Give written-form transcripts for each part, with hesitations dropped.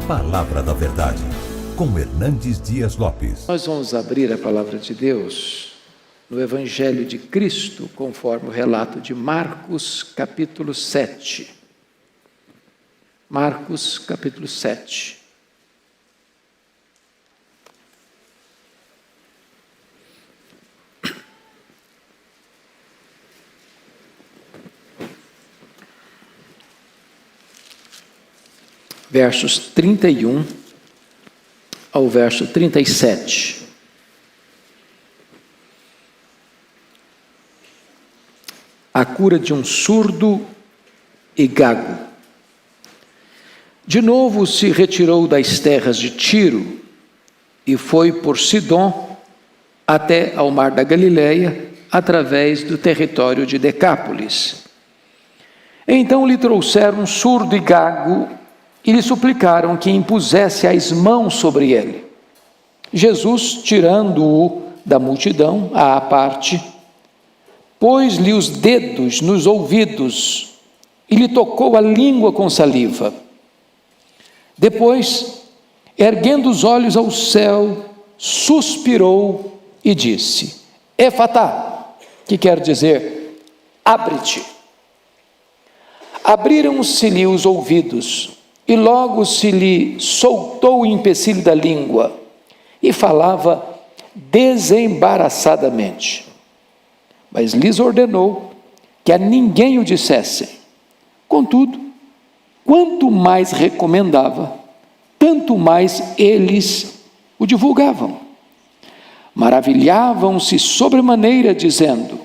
Palavra da Verdade, com Hernandes Dias Lopes. Nós vamos abrir a Palavra de Deus no Evangelho de Cristo, conforme o relato de Marcos, capítulo 7. Marcos, capítulo 7. Versos 31 ao verso 37. A cura de um surdo e gago. De novo se retirou das terras de Tiro e foi por Sidom até ao mar da Galileia, através do território de Decápolis. Então lhe trouxeram um surdo e gago e lhe suplicaram que impusesse as mãos sobre ele. Jesus, tirando-o da multidão à parte, pôs-lhe os dedos nos ouvidos e lhe tocou a língua com saliva. Depois, erguendo os olhos ao céu, suspirou e disse: Efatá, que quer dizer, abre-te. Abriram-se-lhe os ouvidos, e logo se lhe soltou o empecilho da língua, e falava desembaraçadamente. Mas lhes ordenou que a ninguém o dissessem. Contudo, quanto mais recomendava, tanto mais eles o divulgavam. Maravilhavam-se sobremaneira, dizendo: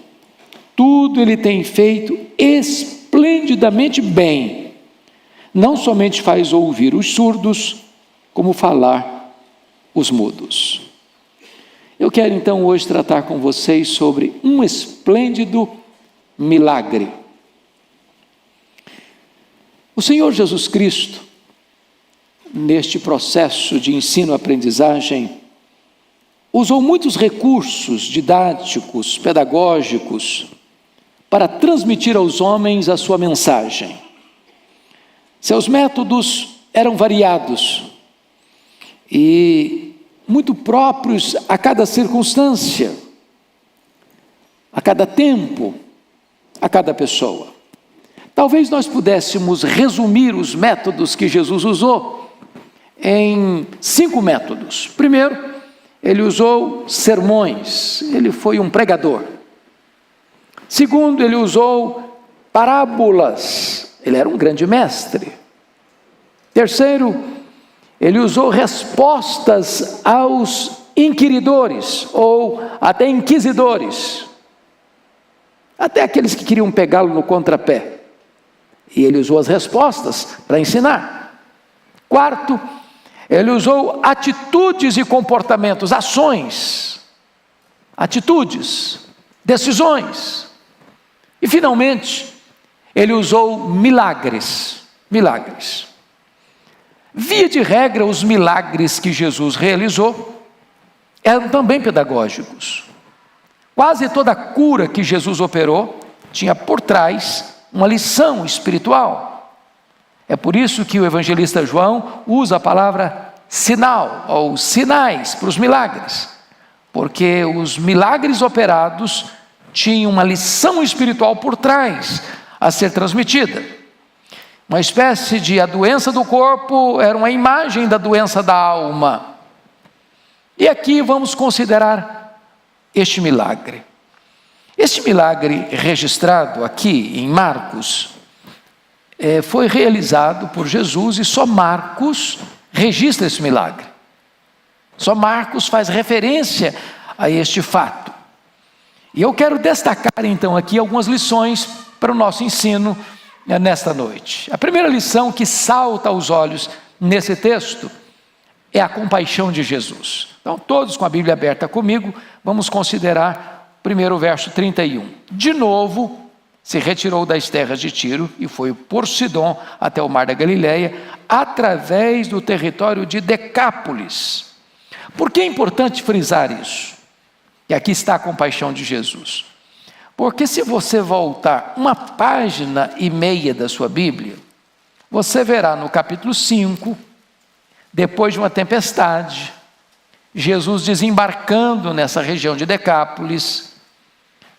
tudo ele tem feito esplendidamente bem. Não somente faz ouvir os surdos, como falar os mudos. Eu quero então hoje tratar com vocês sobre um esplêndido milagre. O Senhor Jesus Cristo, neste processo de ensino-aprendizagem, usou muitos recursos didáticos, pedagógicos, para transmitir aos homens a sua mensagem. Seus métodos eram variados e muito próprios a cada circunstância, a cada tempo, a cada pessoa. Talvez nós pudéssemos resumir os métodos que Jesus usou em 5 métodos. Primeiro, ele usou sermões, ele foi um pregador. Segundo, ele usou parábolas, ele era um grande mestre. Terceiro, ele usou respostas aos inquiridores, ou até inquisidores, até aqueles que queriam pegá-lo no contrapé. E ele usou as respostas para ensinar. Quarto, ele usou atitudes e comportamentos, ações, atitudes, decisões. E finalmente, ele usou milagres. Via de regra, os milagres que Jesus realizou eram também pedagógicos. Quase toda cura que Jesus operou tinha por trás uma lição espiritual. É por isso que o evangelista João usa a palavra sinal, ou sinais, para os milagres. Porque os milagres operados tinham uma lição espiritual por trás a ser transmitida. Uma espécie de a doença do corpo era uma imagem da doença da alma. E aqui vamos considerar este milagre. Este milagre registrado aqui em Marcos foi realizado por Jesus e só Marcos registra esse milagre. Só Marcos faz referência a este fato. E eu quero destacar então aqui algumas lições para o nosso ensino nesta noite. A primeira lição que salta aos olhos nesse texto é a compaixão de Jesus. Então, todos com a Bíblia aberta comigo, vamos considerar o primeiro verso 31. De novo, se retirou das terras de Tiro e foi por Sidom até o mar da Galileia, através do território de Decápolis. Por que é importante frisar isso? E aqui está a compaixão de Jesus. Porque se você voltar 1,5 páginas da sua Bíblia, você verá no capítulo 5, depois de uma tempestade, Jesus desembarcando nessa região de Decápolis,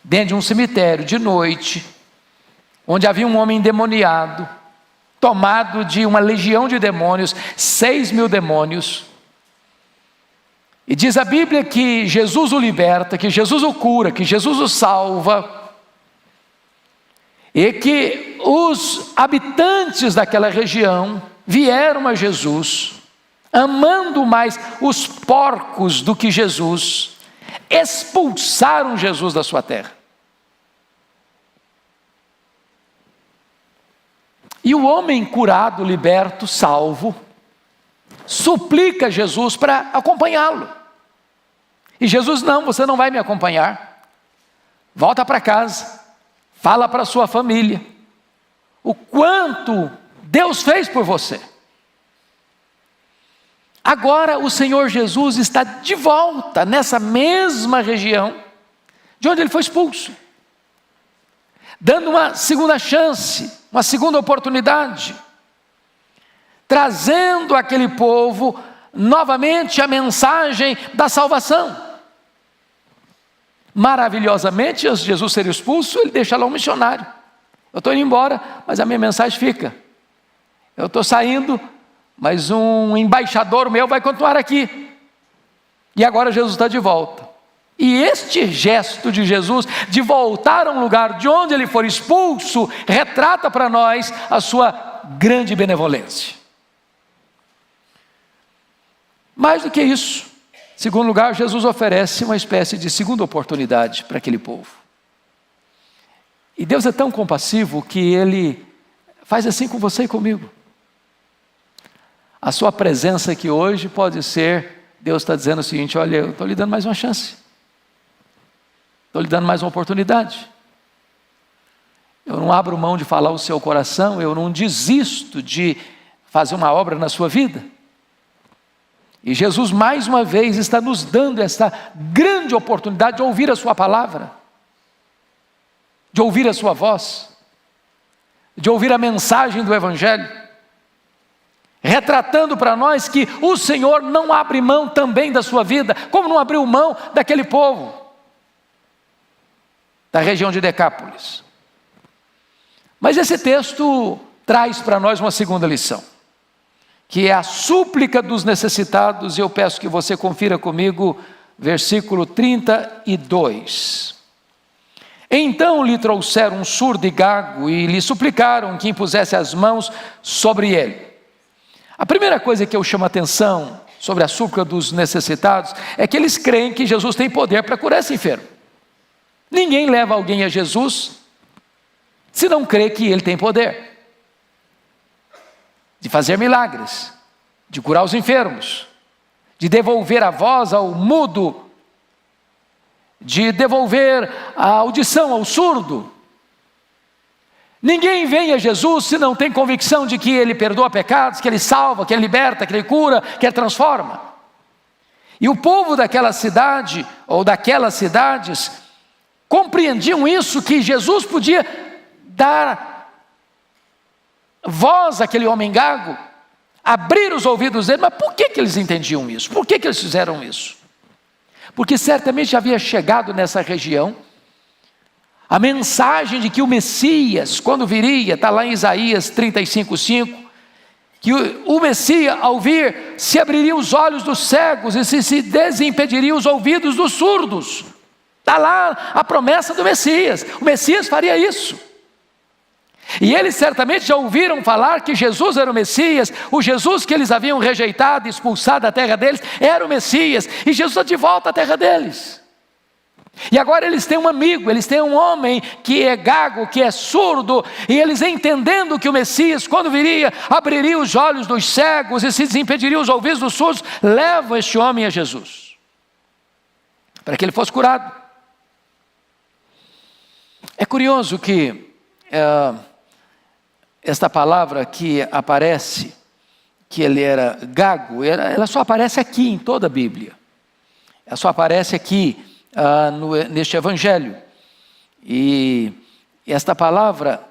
dentro de um cemitério de noite, onde havia um homem endemoniado, tomado de uma legião de demônios, 6.000 demônios. E diz a Bíblia que Jesus o liberta, que Jesus o cura, que Jesus o salva, e que os habitantes daquela região vieram a Jesus, amando mais os porcos do que Jesus, expulsaram Jesus da sua terra. E o homem curado, liberto, salvo, suplica Jesus para acompanhá-lo. E Jesus: não, você não vai me acompanhar. Volta para casa, fala para sua família o quanto Deus fez por você. Agora o Senhor Jesus está de volta nessa mesma região de onde ele foi expulso, dando uma segunda chance, uma segunda oportunidade, trazendo àquele povo novamente a mensagem da salvação. Maravilhosamente, antes de Jesus ser expulso, ele deixa lá um missionário: eu estou indo embora, mas a minha mensagem fica. Eu estou saindo, mas um embaixador meu vai continuar aqui. E agora Jesus está de volta. E este gesto de Jesus, de voltar a um lugar de onde ele for expulso, retrata para nós a sua grande benevolência. Mais do que isso, em segundo lugar, Jesus oferece uma espécie de segunda oportunidade para aquele povo. E Deus é tão compassivo que ele faz assim com você e comigo. A sua presença aqui hoje pode ser, Deus está dizendo o seguinte: olha, eu estou lhe dando mais uma chance, estou lhe dando mais uma oportunidade. Eu não abro mão de falar o seu coração, eu não desisto de fazer uma obra na sua vida. E Jesus mais uma vez está nos dando essa grande oportunidade de ouvir a sua palavra, de ouvir a sua voz, de ouvir a mensagem do Evangelho, retratando para nós que o Senhor não abre mão também da sua vida, como não abriu mão daquele povo da região de Decápolis. Mas esse texto traz para nós uma segunda lição, que é a súplica dos necessitados, e eu peço que você confira comigo, versículo 32. Então lhe trouxeram um surdo e gago, e lhe suplicaram que impusesse as mãos sobre ele. A primeira coisa que eu chamo a atenção sobre a súplica dos necessitados é que eles creem que Jesus tem poder para curar esse enfermo. Ninguém leva alguém a Jesus se não crê que ele tem poder de fazer milagres, de curar os enfermos, de devolver a voz ao mudo, de devolver a audição ao surdo. Ninguém vem a Jesus se não tem convicção de que ele perdoa pecados, que ele salva, que ele liberta, que ele cura, que ele transforma. E o povo daquela cidade, ou daquelas cidades, compreendiam isso, que Jesus podia dar voz àquele homem gago, abrir os ouvidos dele. Mas por que eles entendiam isso? Por que eles fizeram isso? Porque certamente havia chegado nessa região a mensagem de que o Messias, quando viria, está lá em Isaías 35:5, que o Messias, ao vir, se abriria os olhos dos cegos e se desimpediria os ouvidos dos surdos. Está lá a promessa do Messias. O Messias faria isso. E eles certamente já ouviram falar que Jesus era o Messias, o Jesus que eles haviam rejeitado e expulsado da terra deles, era o Messias, e Jesus está de volta à terra deles. E agora eles têm um amigo, eles têm um homem que é gago, que é surdo, e eles, entendendo que o Messias, quando viria, abriria os olhos dos cegos e se desimpediria os ouvidos dos surdos, levam este homem a Jesus, para que ele fosse curado. É curioso que esta palavra que aparece, que ele era gago, ela só aparece aqui em toda a Bíblia. Ela só aparece aqui neste Evangelho. E esta palavra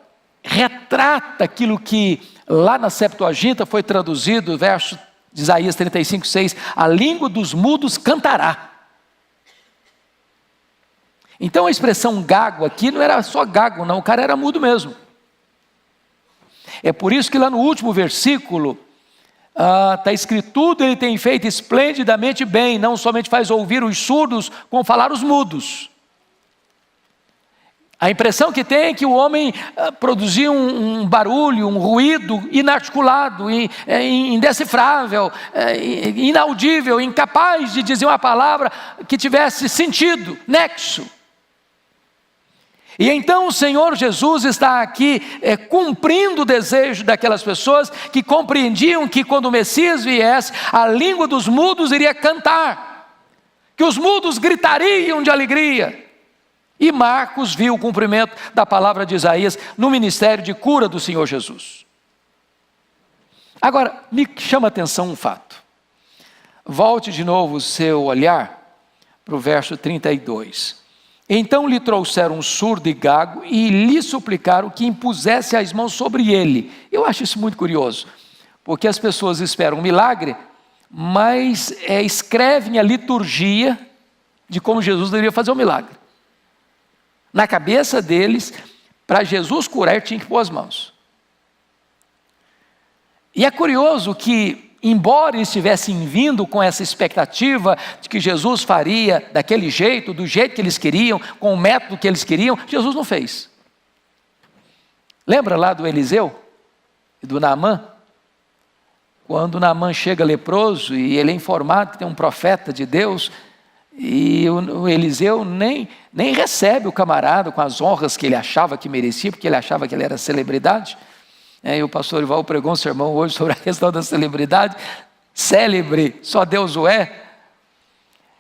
retrata aquilo que lá na Septuaginta foi traduzido, verso Isaías 35:6, a língua dos mudos cantará. Então a expressão gago aqui não era só gago, não, o cara era mudo mesmo. É por isso que lá no último versículo, está escrito: tudo ele tem feito esplendidamente bem, não somente faz ouvir os surdos, como falar os mudos. A impressão que tem é que o homem produzia um barulho, um ruído inarticulado, indecifrável, inaudível, incapaz de dizer uma palavra que tivesse sentido, nexo. E então o Senhor Jesus está aqui cumprindo o desejo daquelas pessoas que compreendiam que quando o Messias viesse, a língua dos mudos iria cantar, que os mudos gritariam de alegria. E Marcos viu o cumprimento da palavra de Isaías no ministério de cura do Senhor Jesus. Agora, me chama a atenção um fato. Volte de novo o seu olhar para o verso 32. Então lhe trouxeram um surdo e gago e lhe suplicaram que impusesse as mãos sobre ele. Eu acho isso muito curioso, porque as pessoas esperam um milagre, mas escrevem a liturgia de como Jesus deveria fazer o milagre. Na cabeça deles, para Jesus curar, ele tinha que pôr as mãos. E é curioso que, embora eles estivessem vindo com essa expectativa de que Jesus faria daquele jeito, do jeito que eles queriam, com o método que eles queriam, Jesus não fez. Lembra lá do Eliseu e do Naamã? Quando Naamã chega leproso e ele é informado que tem um profeta de Deus, e o Eliseu nem recebe o camarada com as honras que ele achava que merecia, porque ele achava que ele era celebridade. E o pastor Ival pregou um sermão hoje sobre a questão da celebridade. Célebre, só Deus o é.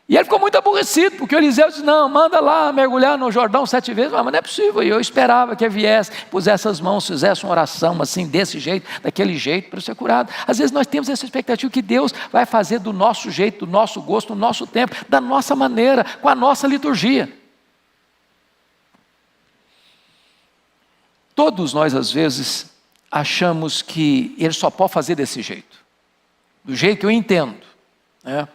E ele ficou muito aborrecido, porque o Eliseu disse: não, manda lá mergulhar no Jordão 7 vezes. Mas não é possível. E eu esperava que ele viesse, pusesse as mãos, fizesse uma oração assim, desse jeito, daquele jeito, para ser curado. Às vezes nós temos essa expectativa que Deus vai fazer do nosso jeito, do nosso gosto, do nosso tempo, da nossa maneira, com a nossa liturgia. Todos nós, às vezes, achamos que Ele só pode fazer desse jeito, do jeito que eu entendo, né?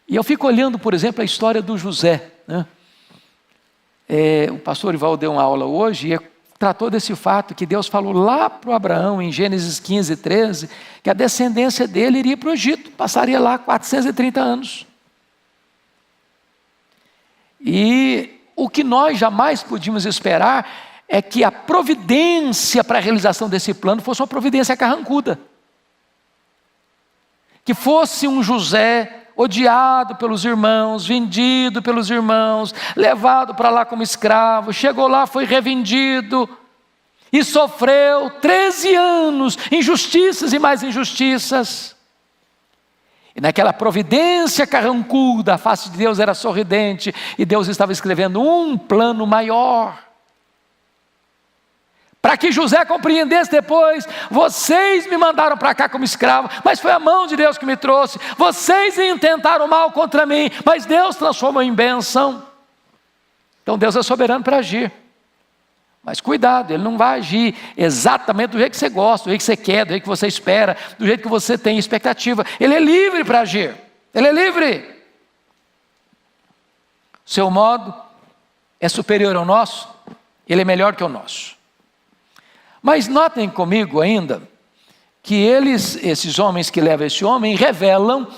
E eu fico olhando, por exemplo, a história do José, né? O pastor Ival deu uma aula hoje e tratou desse fato que Deus falou lá para o Abraão, em Gênesis 15, 13, que a descendência dele iria para o Egito, passaria lá 430 anos. E o que nós jamais podíamos esperar é que a providência para a realização desse plano fosse uma providência carrancuda. Que fosse um José odiado pelos irmãos, vendido pelos irmãos, levado para lá como escravo, chegou lá, foi revendido e sofreu 13 anos, injustiças e mais injustiças. E naquela providência carrancuda, a face de Deus era sorridente e Deus estava escrevendo um plano maior. Para que José compreendesse depois: vocês me mandaram para cá como escravo, mas foi a mão de Deus que me trouxe. Vocês intentaram mal contra mim, mas Deus transformou em bênção. Então Deus é soberano para agir. Mas cuidado, Ele não vai agir exatamente do jeito que você gosta, do jeito que você quer, do jeito que você espera, do jeito que você tem expectativa. Ele é livre para agir. Ele é livre. O seu modo é superior ao nosso, Ele é melhor que o nosso. Mas notem comigo ainda que esses homens que levam esse homem, revelam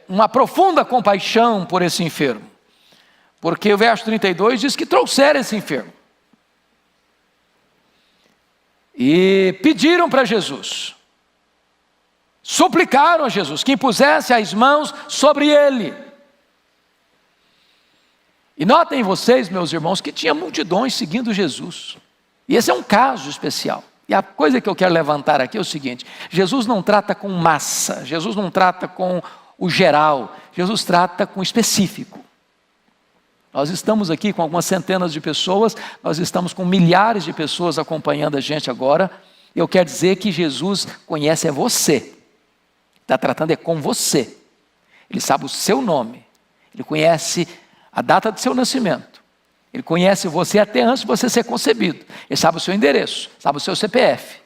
uma profunda compaixão por esse enfermo. Porque o verso 32 diz que trouxeram esse enfermo. E pediram para Jesus, suplicaram a Jesus que impusesse as mãos sobre ele. E notem vocês, meus irmãos, que tinha multidões seguindo Jesus. E esse é um caso especial. E a coisa que eu quero levantar aqui é o seguinte: Jesus não trata com massa, Jesus não trata com o geral, Jesus trata com o específico. Nós estamos aqui com algumas centenas de pessoas, nós estamos com milhares de pessoas acompanhando a gente agora. Eu quero dizer que Jesus conhece você, está tratando com você. Ele sabe o seu nome, Ele conhece a data do seu nascimento. Ele conhece você até antes de você ser concebido. Ele sabe o seu endereço, sabe o seu CPF,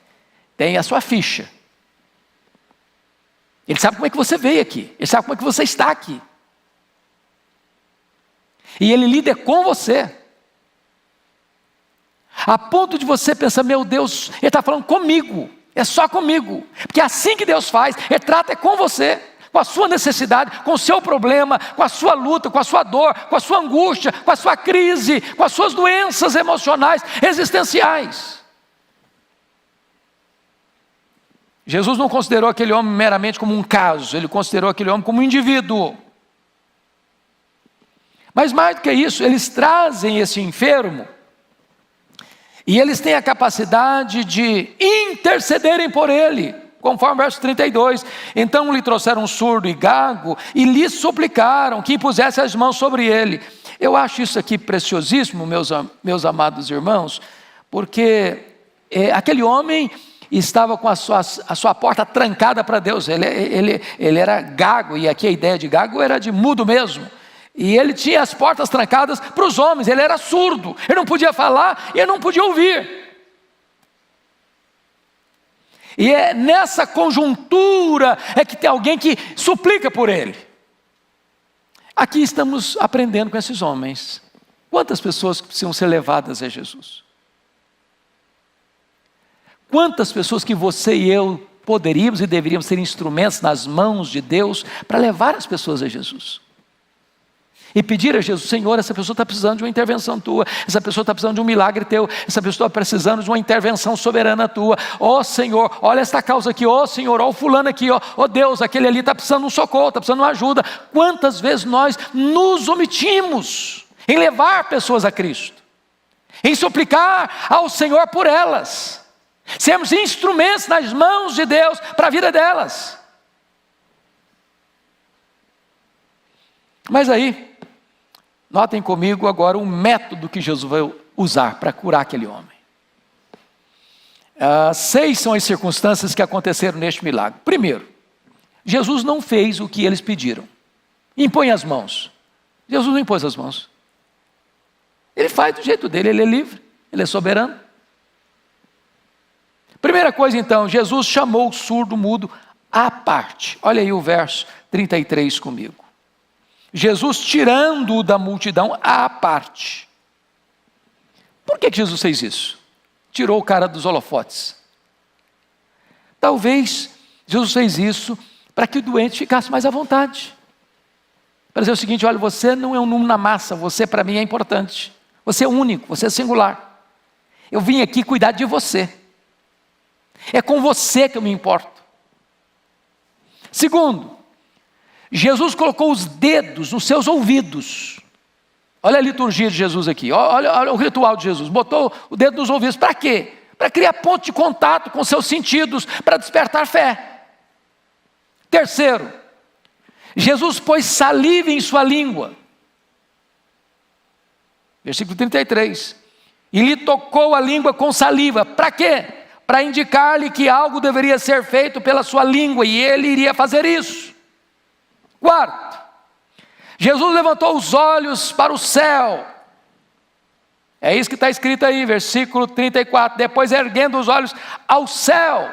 tem a sua ficha. Ele sabe como é que você veio aqui. Ele sabe como é que você está aqui. E Ele lida com você. A ponto de você pensar, meu Deus, Ele está falando comigo. É só comigo. Porque é assim que Deus faz. Ele trata com você. Com a sua necessidade, com o seu problema, com a sua luta, com a sua dor, com a sua angústia, com a sua crise, com as suas doenças emocionais, existenciais. Jesus não considerou aquele homem meramente como um caso, Ele considerou aquele homem como um indivíduo. Mas mais do que isso, eles trazem esse enfermo e eles têm a capacidade de intercederem por ele. Conforme o verso 32, então lhe trouxeram um surdo e gago e lhe suplicaram que impusesse as mãos sobre ele. Eu acho isso aqui preciosíssimo, meus amados irmãos, porque aquele homem estava com a sua porta trancada para Deus. Ele era gago, e aqui a ideia de gago era de mudo mesmo. E ele tinha as portas trancadas para os homens, ele era surdo, ele não podia falar e ele não podia ouvir. E é nessa conjuntura que tem alguém que suplica por ele. Aqui estamos aprendendo com esses homens. Quantas pessoas precisam ser levadas a Jesus? Quantas pessoas que você e eu poderíamos e deveríamos ser instrumentos nas mãos de Deus para levar as pessoas a Jesus? E pedir a Jesus, Senhor, essa pessoa está precisando de uma intervenção tua, essa pessoa está precisando de um milagre teu, essa pessoa está precisando de uma intervenção soberana tua. Ó Senhor, olha esta causa aqui, ó Senhor, ó o fulano aqui, ó Deus, aquele ali está precisando de um socorro, está precisando de uma ajuda. Quantas vezes nós nos omitimos em levar pessoas a Cristo, em suplicar ao Senhor por elas, sermos instrumentos nas mãos de Deus para a vida delas. Mas aí, notem comigo agora o método que Jesus vai usar para curar aquele homem. 6 são as circunstâncias que aconteceram neste milagre. Primeiro, Jesus não fez o que eles pediram. Impõe as mãos. Jesus não impôs as mãos. Ele faz do jeito dele, ele é livre, ele é soberano. Primeira coisa então, Jesus chamou o surdo mudo à parte. Olha aí o verso 33 comigo. Jesus tirando-o da multidão à parte. Por que Jesus fez isso? Tirou o cara dos holofotes. Talvez Jesus fez isso para que o doente ficasse mais à vontade. Para dizer o seguinte, olha, você não é um número na massa, você para mim é importante. Você é único, você é singular. Eu vim aqui cuidar de você. É com você que eu me importo. Segundo, Jesus colocou os dedos nos seus ouvidos. Olha a liturgia de Jesus aqui, olha o ritual de Jesus. Botou o dedo nos ouvidos, para quê? Para criar ponto de contato com seus sentidos, para despertar fé. Terceiro, Jesus pôs saliva em sua língua. Versículo 33. E lhe tocou a língua com saliva, para quê? Para indicar-lhe que algo deveria ser feito pela sua língua, e ele iria fazer isso. Quarto, Jesus levantou os olhos para o céu. É isso que está escrito aí, versículo 34. Depois erguendo os olhos ao céu,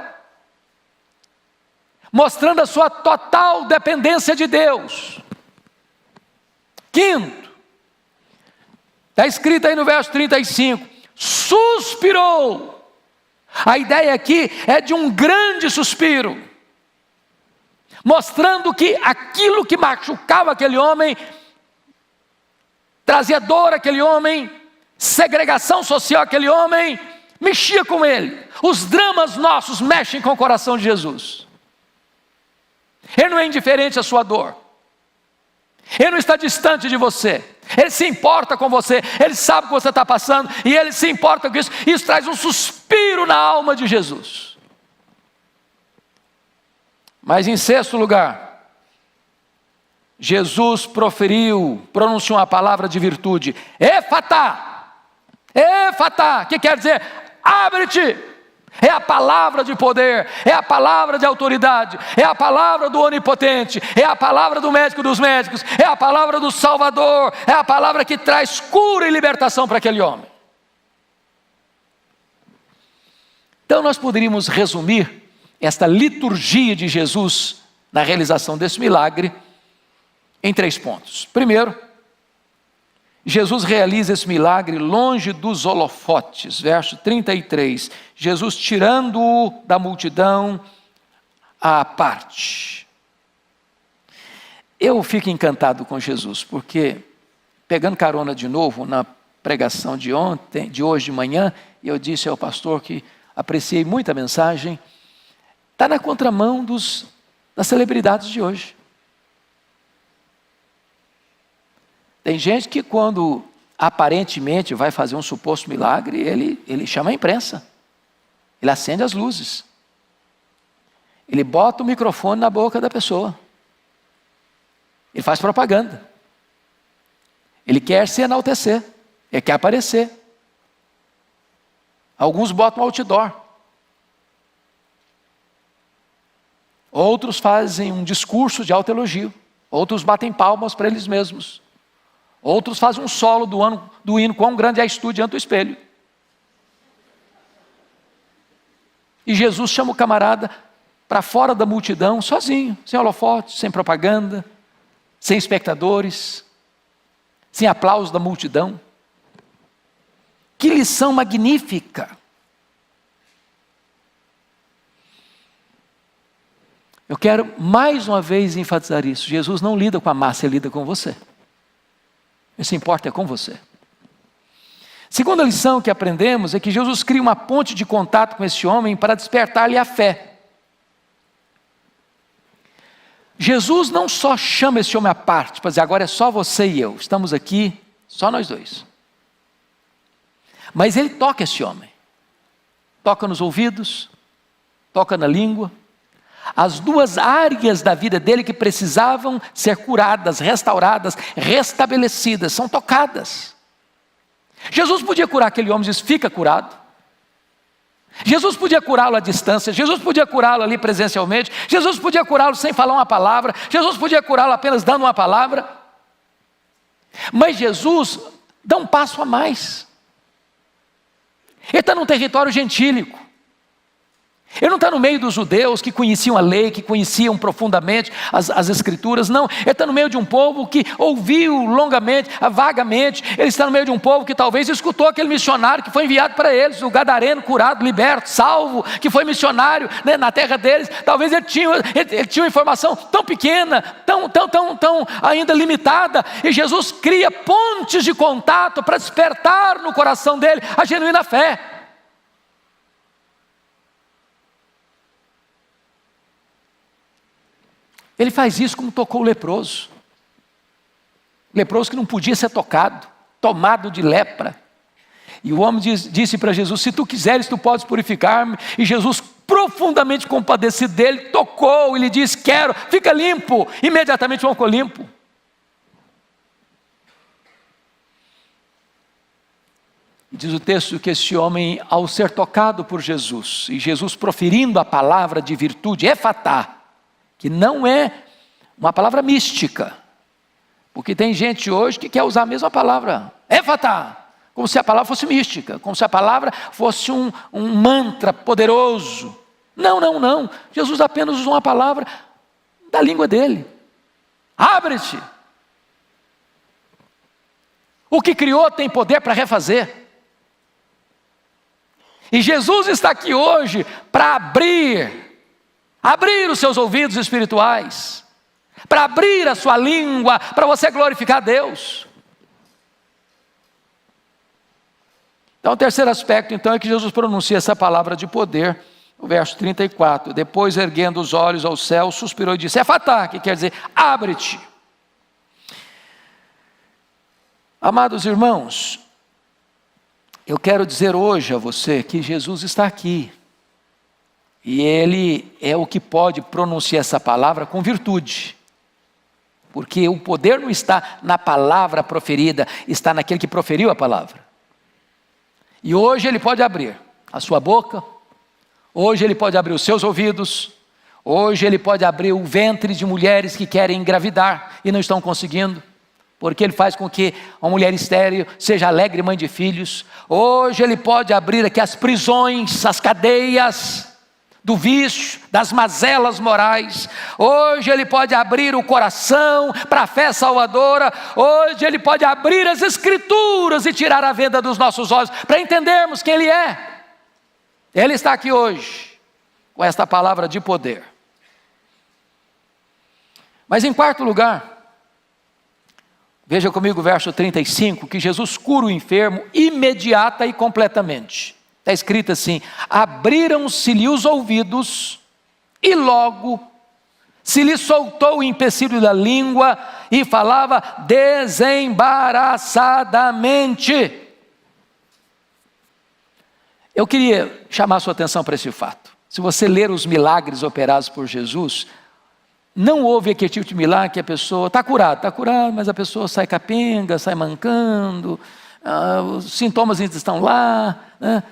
mostrando a sua total dependência de Deus. Quinto, está escrito aí no verso 35, suspirou. A ideia aqui é de um grande suspiro, mostrando que aquilo que machucava aquele homem, trazia dor àquele homem, segregação social àquele homem, mexia com ele. Os dramas nossos mexem com o coração de Jesus. Ele não é indiferente à sua dor, ele não está distante de você, ele se importa com você, ele sabe o que você está passando, e ele se importa com isso. Isso traz um suspiro na alma de Jesus. Mas em sexto lugar, Jesus pronunciou uma palavra de virtude, Efatá, Efatá, que quer dizer, abre-te. É a palavra de poder, é a palavra de autoridade, é a palavra do onipotente, é a palavra do médico dos médicos, é a palavra do Salvador, é a palavra que traz cura e libertação para aquele homem. Então nós poderíamos resumir esta liturgia de Jesus na realização desse milagre em 3 pontos. Primeiro, Jesus realiza esse milagre longe dos holofotes, verso 33, Jesus tirando-o da multidão à parte. Eu fico encantado com Jesus, porque, pegando carona de novo na pregação de hoje de manhã, eu disse ao pastor que apreciei muito a mensagem, está na contramão das celebridades de hoje. Tem gente que quando aparentemente vai fazer um suposto milagre, ele chama a imprensa, ele acende as luzes, ele bota o microfone na boca da pessoa, ele faz propaganda, ele quer se enaltecer, ele quer aparecer. Alguns botam outdoor, outros fazem um discurso de autoelogio, outros batem palmas para eles mesmos, outros fazem um solo do hino, quão grande é a estúdio diante do espelho. E Jesus chama o camarada para fora da multidão, sozinho, sem holofote, sem propaganda, sem espectadores, sem aplausos da multidão. Que lição magnífica! Eu quero mais uma vez enfatizar isso. Jesus não lida com a massa, ele lida com você. Ele se importa com você. Segunda lição que aprendemos é que Jesus cria uma ponte de contato com esse homem para despertar-lhe a fé. Jesus não só chama esse homem à parte, para dizer, agora é só você e eu, estamos aqui, só nós dois. Mas ele toca esse homem. Toca nos ouvidos, toca na língua. As 2 áreas da vida dele que precisavam ser curadas, restauradas, restabelecidas, são tocadas. Jesus podia curar aquele homem e diz, fica curado. Jesus podia curá-lo à distância, Jesus podia curá-lo ali presencialmente, Jesus podia curá-lo sem falar uma palavra, Jesus podia curá-lo apenas dando uma palavra. Mas Jesus dá um passo a mais. Ele está num território gentílico. Ele não está no meio dos judeus que conheciam a lei, que conheciam profundamente as escrituras, não. Ele está no meio de um povo que ouviu longamente, vagamente. Ele está no meio de um povo que talvez escutou aquele missionário que foi enviado para eles, o gadareno curado, liberto, salvo, que foi missionário, né, na terra deles. Talvez ele tinha uma informação tão pequena, tão ainda limitada, e Jesus cria pontes de contato para despertar no coração dele a genuína fé. Ele faz isso como tocou o leproso. Leproso que não podia ser tocado, tomado de lepra. E o homem disse para Jesus, se tu quiseres, tu podes purificar-me. E Jesus, profundamente compadecido dele, tocou e lhe disse, quero, fica limpo. Imediatamente o homem ficou limpo. E diz o texto que esse homem, ao ser tocado por Jesus, e Jesus proferindo a palavra de virtude, efatá, que não é uma palavra mística, porque tem gente hoje que quer usar a mesma palavra, efatá, como se a palavra fosse mística, como se a palavra fosse um mantra poderoso. Não, Jesus apenas usou uma palavra da língua dele, abre-te. O que criou tem poder para refazer, e Jesus está aqui hoje para abrir os seus ouvidos espirituais, para abrir a sua língua, para você glorificar a Deus. Então o terceiro aspecto então é que Jesus pronuncia essa palavra de poder, o verso 34, depois erguendo os olhos ao céu, suspirou e disse, efatá, que quer dizer, abre-te. Amados irmãos, eu quero dizer hoje a você que Jesus está aqui. E Ele é o que pode pronunciar essa palavra com virtude. Porque o poder não está na palavra proferida, está naquele que proferiu a palavra. E hoje Ele pode abrir a sua boca, hoje Ele pode abrir os seus ouvidos, hoje Ele pode abrir o ventre de mulheres que querem engravidar e não estão conseguindo, porque Ele faz com que uma mulher estéril seja alegre mãe de filhos. Hoje Ele pode abrir aqui as prisões, as cadeias do vício, das mazelas morais. Hoje Ele pode abrir o coração para a fé salvadora. Hoje Ele pode abrir as Escrituras e tirar a venda dos nossos olhos, para entendermos quem Ele é. Ele está aqui hoje, com esta palavra de poder. Mas em quarto lugar, veja comigo o verso 35, que Jesus cura o enfermo imediata e completamente. Está escrito assim: abriram-se-lhe os ouvidos e logo se lhe soltou o empecilho da língua e falava desembaraçadamente. Eu queria chamar a sua atenção para esse fato. Se você ler os milagres operados por Jesus, não houve aquele tipo de milagre que a pessoa está curada, mas a pessoa sai capenga, sai mancando, os sintomas ainda estão lá, né?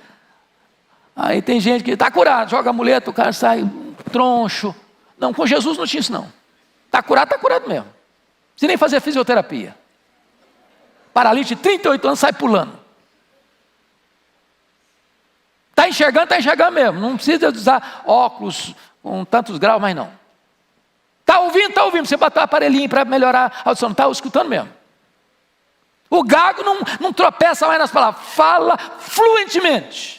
Aí tem gente que está curado, joga a muleta, o cara sai troncho. Não, com Jesus não tinha isso não. Está curado mesmo. Sem nem fazer fisioterapia. Paralítico de 38 anos sai pulando. Está enxergando mesmo. Não precisa usar óculos com tantos graus, mas não. Está ouvindo. Você botou o aparelhinho para melhorar a audição. Não está escutando mesmo. O gago não tropeça mais nas palavras. Fala fluentemente.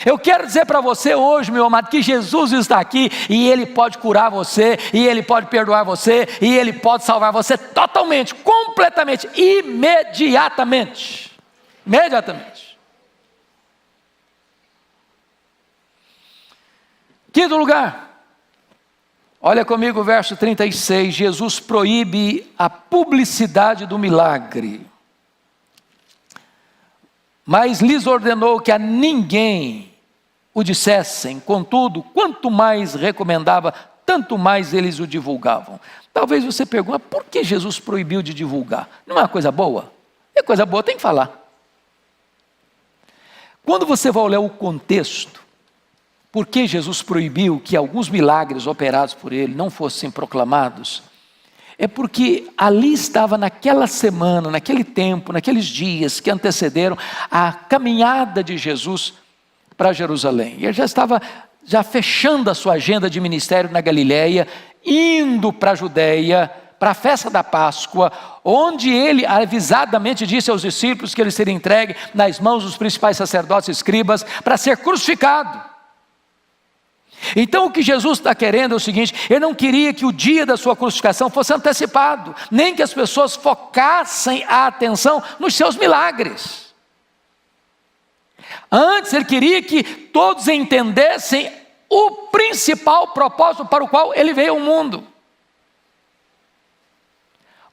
Eu quero dizer para você hoje, meu amado, que Jesus está aqui e Ele pode curar você, e Ele pode perdoar você, e Ele pode salvar você totalmente, completamente, imediatamente. Quinto lugar, olha comigo o verso 36, Jesus proíbe a publicidade do milagre. Mas lhes ordenou que a ninguém o dissessem, contudo, quanto mais recomendava, tanto mais eles o divulgavam. Talvez você pergunte, por que Jesus proibiu de divulgar? Não é uma coisa boa? É coisa boa, tem que falar. Quando você vai olhar o contexto, por que Jesus proibiu que alguns milagres operados por Ele não fossem proclamados? É porque ali estava naquela semana, naquele tempo, naqueles dias que antecederam a caminhada de Jesus para Jerusalém. E ele já estava fechando a sua agenda de ministério na Galileia, indo para a Judeia, para a festa da Páscoa, onde ele avisadamente disse aos discípulos que ele seria entregue nas mãos dos principais sacerdotes e escribas para ser crucificado. Então o que Jesus está querendo é o seguinte: Ele não queria que o dia da sua crucificação fosse antecipado, nem que as pessoas focassem a atenção nos seus milagres. Antes Ele queria que todos entendessem o principal propósito para o qual Ele veio ao mundo.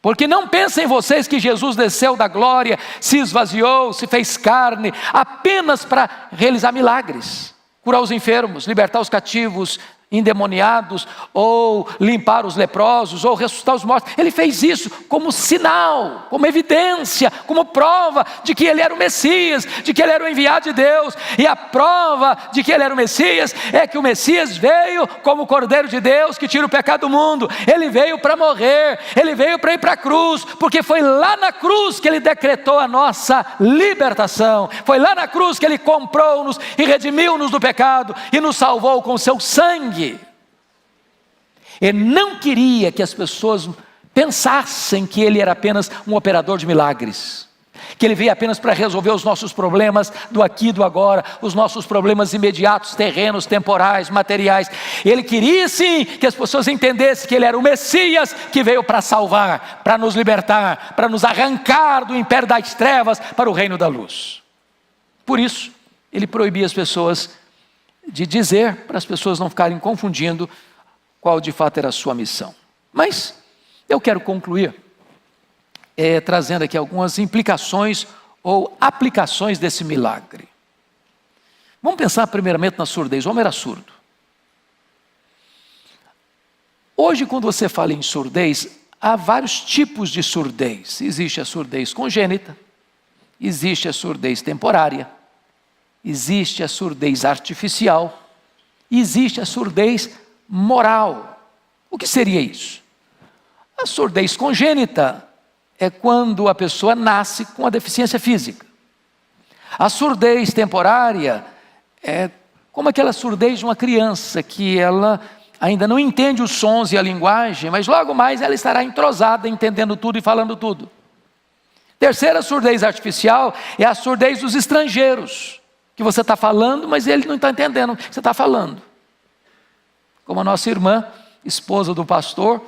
Porque não pensem vocês que Jesus desceu da glória, se esvaziou, se fez carne, apenas para realizar milagres. Curar os enfermos, libertar os cativos, endemoniados, ou limpar os leprosos, ou ressuscitar os mortos. Ele fez isso como sinal, como evidência, como prova de que Ele era o Messias, de que Ele era o enviado de Deus. E a prova de que Ele era o Messias é que o Messias veio como o Cordeiro de Deus que tira o pecado do mundo. Ele veio para morrer, Ele veio para ir para a cruz, porque foi lá na cruz que Ele decretou a nossa libertação. Foi lá na cruz que Ele comprou-nos e redimiu-nos do pecado e nos salvou com o seu sangue. Ele não queria que as pessoas pensassem que Ele era apenas um operador de milagres, que Ele veio apenas para resolver os nossos problemas do aqui e do agora, os nossos problemas imediatos, terrenos, temporais, materiais. Ele queria sim que as pessoas entendessem que Ele era o Messias que veio para salvar, para nos libertar, para nos arrancar do império das trevas para o reino da luz. Por isso, Ele proibia as pessoas de dizer, para as pessoas não ficarem confundindo qual de fato era a sua missão. Mas eu quero concluir trazendo aqui algumas implicações ou aplicações desse milagre. Vamos pensar primeiramente na surdez. O homem era surdo. Hoje, quando você fala em surdez, há vários tipos de surdez. Existe a surdez congênita, existe a surdez temporária, existe a surdez artificial, existe a surdez moral. O que seria isso? A surdez congênita é quando a pessoa nasce com a deficiência física. A surdez temporária é como aquela surdez de uma criança, que ela ainda não entende os sons e a linguagem, mas logo mais ela estará entrosada, entendendo tudo e falando tudo. Terceira surdez artificial é a surdez dos estrangeiros, que você está falando, mas ele não está entendendo o que você está falando. Como a nossa irmã, esposa do pastor,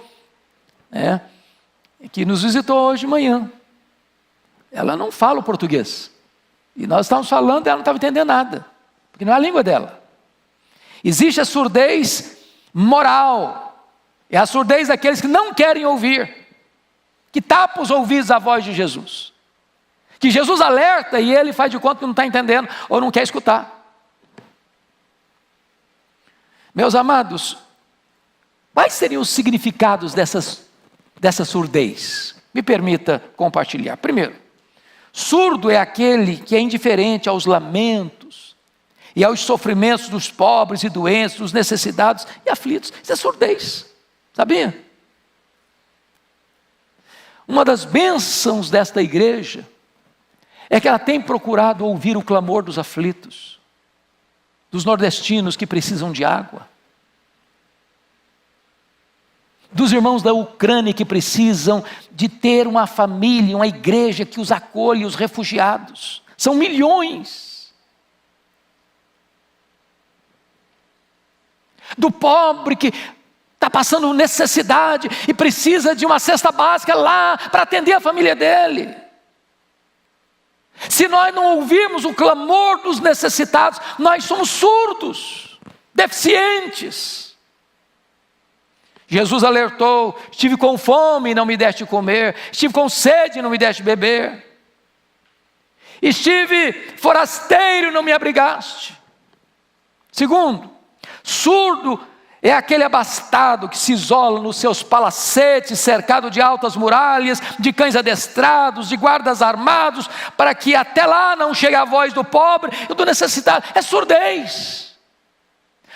que nos visitou hoje de manhã. Ela não fala o português. E nós estávamos falando e ela não estava entendendo nada, porque não é a língua dela. Existe a surdez moral, é a surdez daqueles que não querem ouvir, que tapa os ouvidos à voz de Jesus, que Jesus alerta e ele faz de conta que não está entendendo ou não quer escutar. Meus amados, quais seriam os significados dessa surdez? Me permita compartilhar. Primeiro, surdo é aquele que é indiferente aos lamentos e aos sofrimentos dos pobres e doentes, dos necessitados e aflitos. Isso é surdez, sabia? Uma das bênçãos desta igreja é que ela tem procurado ouvir o clamor dos aflitos, dos nordestinos que precisam de água, dos irmãos da Ucrânia que precisam de ter uma família, uma igreja que os acolhe, os refugiados. São milhões. Do pobre que está passando necessidade e precisa de uma cesta básica lá para atender a família dele. Se nós não ouvirmos o clamor dos necessitados, nós somos surdos, deficientes. Jesus alertou: estive com fome e não me deste comer, estive com sede e não me deste beber, estive forasteiro e não me abrigaste. Segundo, surdo é aquele abastado que se isola nos seus palacetes, cercado de altas muralhas, de cães adestrados, de guardas armados, para que até lá não chegue a voz do pobre e do necessitado. É surdez.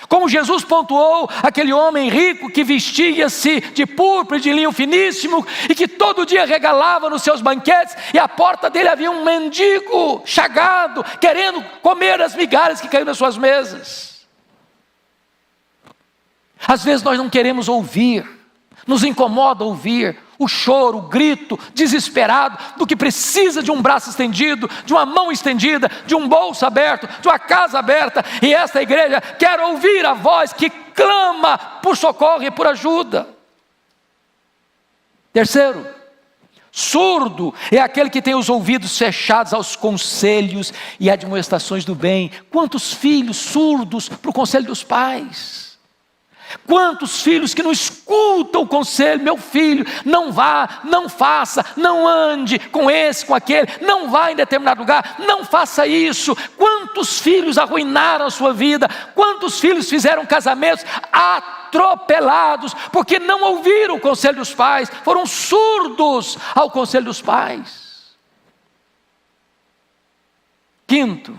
Como Jesus pontuou aquele homem rico que vestia-se de púrpura e de linho finíssimo e que todo dia regalava nos seus banquetes, e à porta dele havia um mendigo chagado, querendo comer as migalhas que caíram nas suas mesas. Às vezes nós não queremos ouvir, nos incomoda ouvir o choro, o grito desesperado do que precisa de um braço estendido, de uma mão estendida, de um bolso aberto, de uma casa aberta. E esta igreja quer ouvir a voz que clama por socorro e por ajuda. Terceiro, surdo é aquele que tem os ouvidos fechados aos conselhos e admoestações do bem. Quantos filhos surdos para o conselho dos pais? Quantos filhos que não escutam o conselho? Meu filho, não vá, não faça, não ande com esse, com aquele, não vá em determinado lugar, não faça isso. Quantos filhos arruinaram a sua vida? Quantos filhos fizeram casamentos atropelados porque não ouviram o conselho dos pais, foram surdos ao conselho dos pais? Quinto,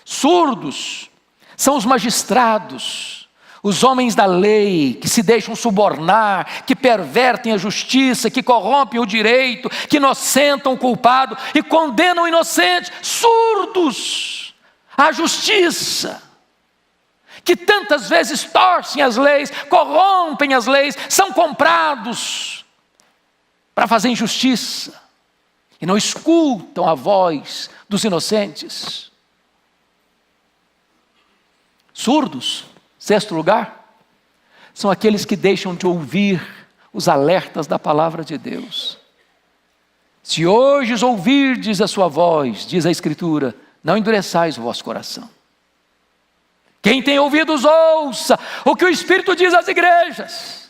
surdos são os magistrados, os homens da lei, que se deixam subornar, que pervertem a justiça, que corrompem o direito, que inocentam o culpado e condenam o inocente. Surdos à justiça, que tantas vezes torcem as leis, corrompem as leis, são comprados para fazer injustiça e não escutam a voz dos inocentes. Surdos, sexto lugar, são aqueles que deixam de ouvir os alertas da palavra de Deus. Se hoje ouvirdes a sua voz, diz a Escritura, não endureçais o vosso coração. Quem tem ouvidos, ouça o que o Espírito diz às igrejas.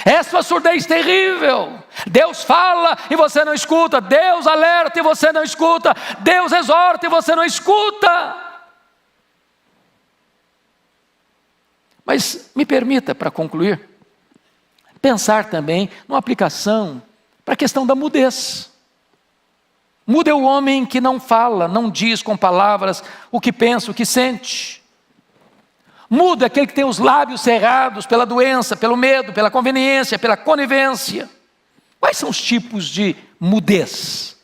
Essa é uma surdez terrível. Deus fala e você não escuta, Deus alerta e você não escuta, Deus exorta e você não escuta. Mas me permita, para concluir, pensar também numa aplicação para a questão da mudez. Mudo é o homem que não fala, não diz com palavras o que pensa, o que sente. Mudo é aquele que tem os lábios cerrados pela doença, pelo medo, pela conveniência, pela conivência. Quais são os tipos de mudez?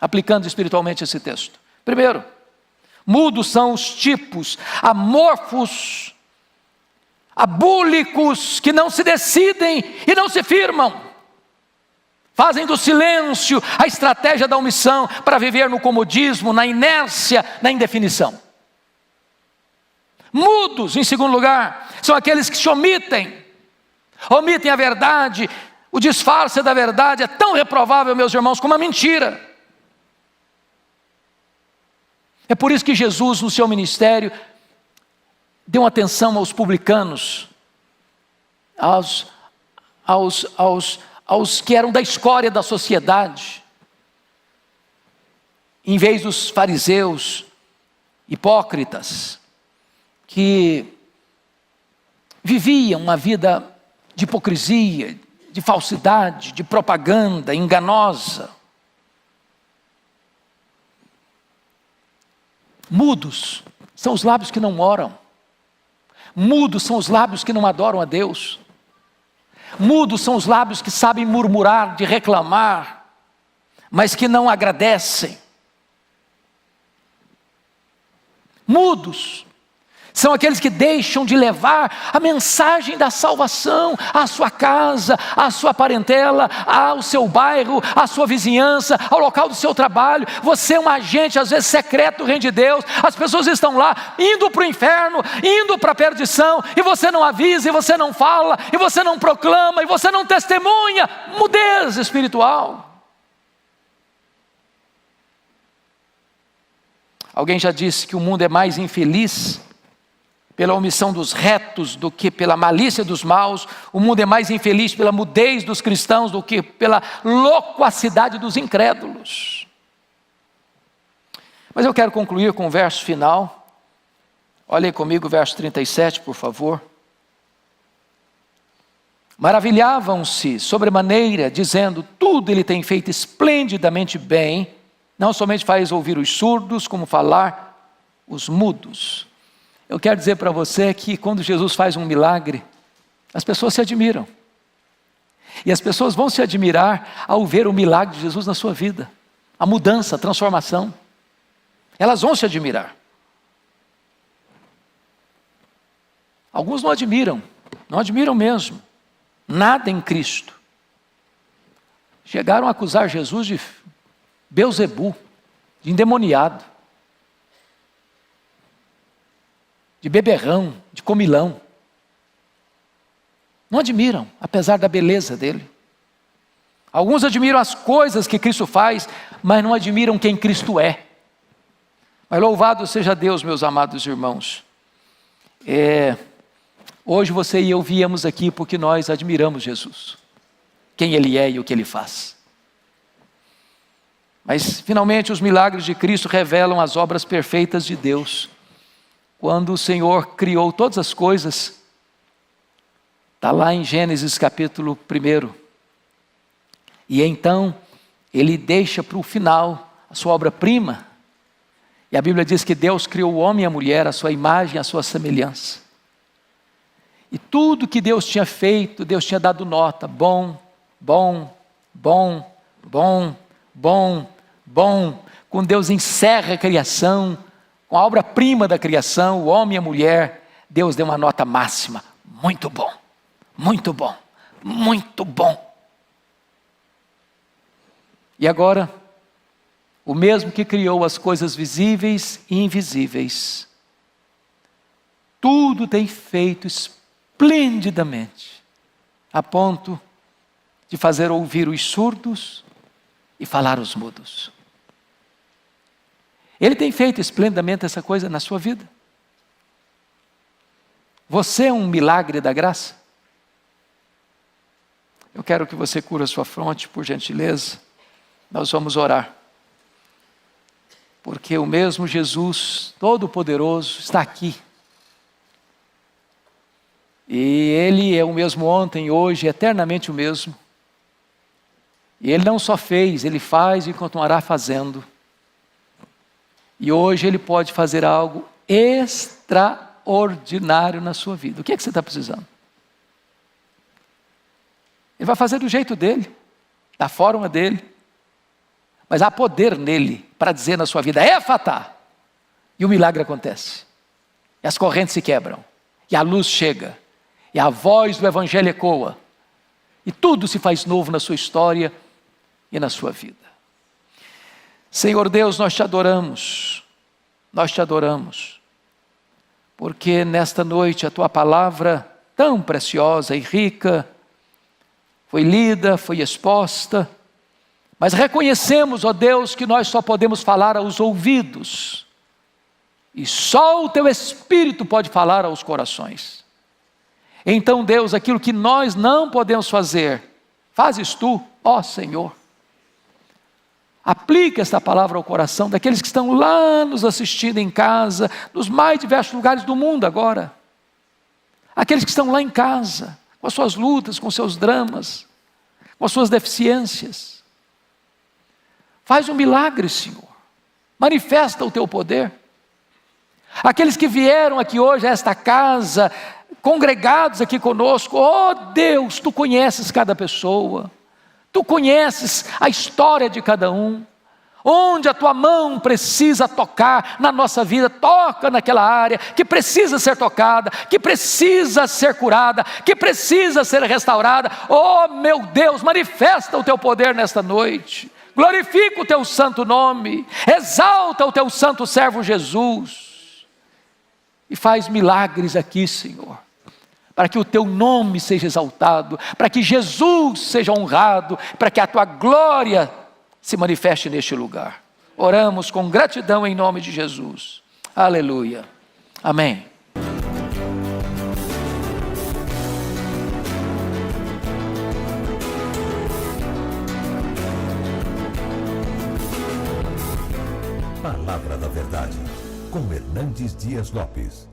Aplicando espiritualmente esse texto. Primeiro, Mudos são os tipos amorfos, abúlicos, que não se decidem e não se firmam. Fazem do silêncio a estratégia da omissão para viver no comodismo, na inércia, na indefinição. Mudos, em segundo lugar, são aqueles que se omitem a verdade. O disfarce da verdade é tão reprovável, meus irmãos, como a mentira. É por isso que Jesus, no seu ministério, deu atenção aos publicanos, aos que eram da escória da sociedade, em vez dos fariseus hipócritas, que viviam uma vida de hipocrisia, de falsidade, de propaganda enganosa. Mudos são os lábios que não oram. Mudos são os lábios que não adoram a Deus. Mudos são os lábios que sabem murmurar, de reclamar, mas que não agradecem. Mudos são aqueles que deixam de levar a mensagem da salvação à sua casa, à sua parentela, ao seu bairro, à sua vizinhança, ao local do seu trabalho. Você é um agente, às vezes secreto do reino de Deus. As pessoas estão lá, indo para o inferno, indo para a perdição, e você não avisa, e você não fala, e você não proclama, e você não testemunha. Mudez espiritual. Alguém já disse que o mundo é mais infeliz pela omissão dos retos do que pela malícia dos maus. O mundo é mais infeliz pela mudez dos cristãos do que pela loquacidade dos incrédulos. Mas eu quero concluir com o verso final. Olhem comigo o verso 37, por favor. Maravilhavam-se sobremaneira, dizendo: tudo ele tem feito esplendidamente bem, não somente faz ouvir os surdos, como falar os mudos. Eu quero dizer para você que quando Jesus faz um milagre, as pessoas se admiram. E as pessoas vão se admirar ao ver o milagre de Jesus na sua vida. A mudança, a transformação. Elas vão se admirar. Alguns não admiram mesmo. Nada em Cristo. Chegaram a acusar Jesus de Beelzebu, de endemoniado, de beberrão, de comilão. Não admiram, apesar da beleza dele. Alguns admiram as coisas que Cristo faz, mas não admiram quem Cristo é. Mas louvado seja Deus, meus amados irmãos. Hoje você e eu viemos aqui porque nós admiramos Jesus, quem Ele é e o que Ele faz. Mas finalmente os milagres de Cristo revelam as obras perfeitas de Deus. Quando o Senhor criou todas as coisas, está lá em Gênesis capítulo 1. E então Ele deixa para o final a sua obra-prima. E a Bíblia diz que Deus criou o homem e a mulher, a sua imagem, a sua semelhança. E tudo que Deus tinha feito, Deus tinha dado nota: bom, bom, bom, bom, bom, bom. Quando Deus encerra a criação, com a obra-prima da criação, o homem e a mulher, Deus deu uma nota máxima: muito bom, muito bom, muito bom. E agora, o mesmo que criou as coisas visíveis e invisíveis, tudo tem feito esplendidamente, a ponto de fazer ouvir os surdos e falar os mudos. Ele tem feito esplendidamente essa coisa na sua vida. Você é um milagre da graça? Eu quero que você cure a sua fronte, por gentileza. Nós vamos orar. Porque o mesmo Jesus Todo-Poderoso está aqui. E Ele é o mesmo ontem, hoje, eternamente o mesmo. E Ele não só fez, Ele faz e continuará fazendo. E hoje Ele pode fazer algo extraordinário na sua vida. O que é que você está precisando? Ele vai fazer do jeito dele, da forma dele. Mas há poder nele para dizer na sua vida: Éfatá, E o milagre acontece. E as correntes se quebram. E a luz chega. E a voz do Evangelho ecoa. E tudo se faz novo na sua história e na sua vida. Senhor Deus, nós te adoramos. Nós te adoramos. Porque nesta noite a tua palavra tão preciosa e rica foi lida, foi exposta. Mas reconhecemos, ó Deus, que nós só podemos falar aos ouvidos. E só o teu Espírito pode falar aos corações. Então, Deus, aquilo que nós não podemos fazer, fazes tu, ó Senhor. Aplica esta palavra ao coração daqueles que estão lá nos assistindo em casa, nos mais diversos lugares do mundo agora. Aqueles que estão lá em casa, com as suas lutas, com seus dramas, com as suas deficiências. Faz um milagre, Senhor. Manifesta o teu poder. Aqueles que vieram aqui hoje a esta casa, congregados aqui conosco, ó Deus, tu conheces cada pessoa, tu conheces a história de cada um, onde a tua mão precisa tocar na nossa vida, toca naquela área que precisa ser tocada, que precisa ser curada, que precisa ser restaurada. Ó meu Deus, manifesta o teu poder nesta noite, glorifica o teu santo nome, exalta o teu santo servo Jesus. E faz milagres aqui, Senhor, para que o teu nome seja exaltado, para que Jesus seja honrado, para que a tua glória se manifeste neste lugar. Oramos com gratidão em nome de Jesus. Aleluia. Amém. Palavra da Verdade, com Hernandes Dias Lopes.